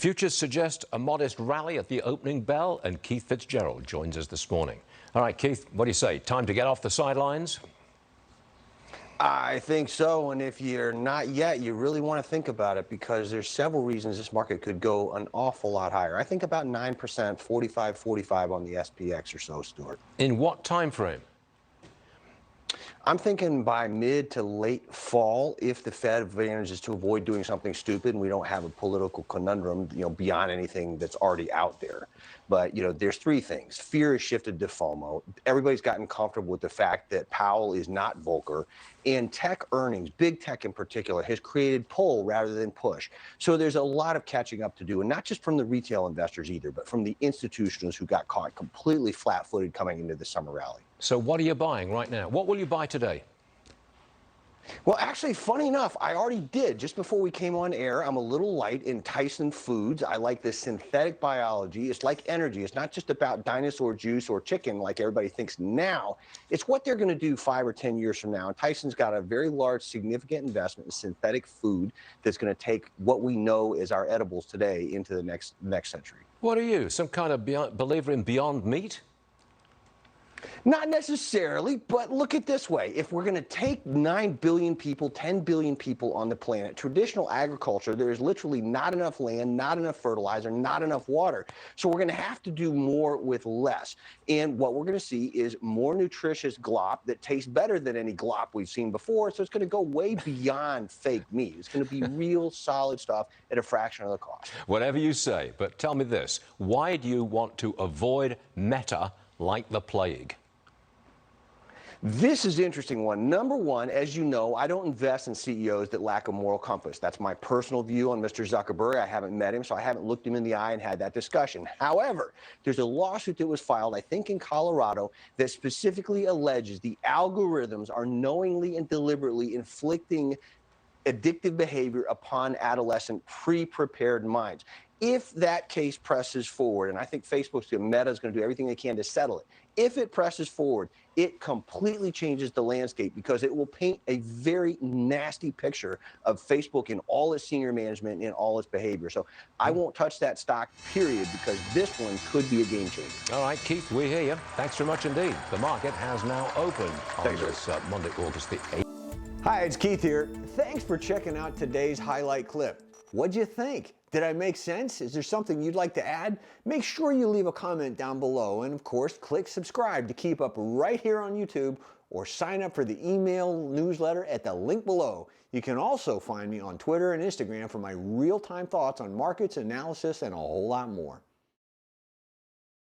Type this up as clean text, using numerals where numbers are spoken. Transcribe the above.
Futures suggest a modest rally at the opening bell, and Keith Fitz-Gerald joins us this morning. All right, Keith, what do you say? Time to get off the sidelines? I think so, and if you're not yet, you really want to think about it because there's several reasons this market could go an awful lot higher. I think about 9%, 45 on the SPX or so, Stuart. In what time frame? I'm thinking by mid to late fall, if the Fed manages to avoid doing something stupid and we don't have a political conundrum, beyond anything that's already out there. But, there's three things. Fear has shifted to FOMO. Everybody's gotten comfortable with the fact that Powell is not Volcker. And tech earnings, big tech in particular, has created pull rather than push. So there's a lot of catching up to do, and not just from the retail investors either, but from the institutionals who got caught completely flat-footed coming into the summer rally. So what are you buying right now? What will you buy today? Well, actually, funny enough, I already did. Just before we came on air, I'm a little light in Tyson Foods. I like this synthetic biology. It's like energy. It's not just about dinosaur juice or chicken like everybody thinks now. It's what they're going to do 5 or 10 years from now. And Tyson's got a very large, significant investment in synthetic food that's going to take what we know as our edibles today into the next century. What are you, some kind of believer in Beyond Meat? Not necessarily, but look at it this way. If we're going to take 9 billion people, 10 billion people on the planet, traditional agriculture, there is literally not enough land, not enough fertilizer, not enough water. So we're going to have to do more with less. And what we're going to see is more nutritious glop that tastes better than any glop we've seen before. So it's going to go way beyond fake meat. It's going to be real solid stuff at a fraction of the cost. Whatever you say, but tell me this. Why do you want to avoid Meta like the plague? This is an interesting one. Number one, as you know, I don't invest in CEOs that lack a moral compass. That's my personal view on Mr. Zuckerberg. I haven't met him, so I haven't looked him in the eye and had that discussion. However, there's a lawsuit that was filed, I think in Colorado, that specifically alleges the algorithms are knowingly and deliberately inflicting addictive behavior upon adolescent pre-prepared minds. If that case presses forward, and I think Meta is going to do everything they can to settle it, if it presses forward, it completely changes the landscape because it will paint a very nasty picture of Facebook in all its senior management and all its behavior. So I won't touch that stock, period, because this one could be a game changer. All right, Keith, we hear you. Thanks very much indeed. The market has now opened on this Monday, August the 8th. Hi, it's Keith here. Thanks for checking out today's highlight clip. What'd you think? Did I make sense? Is there something you'd like to add? Make sure you leave a comment down below, and of course, click subscribe to keep up right here on YouTube, or sign up for the email newsletter at the link below. You can also find me on Twitter and Instagram for my real-time thoughts on markets, analysis, and a whole lot more.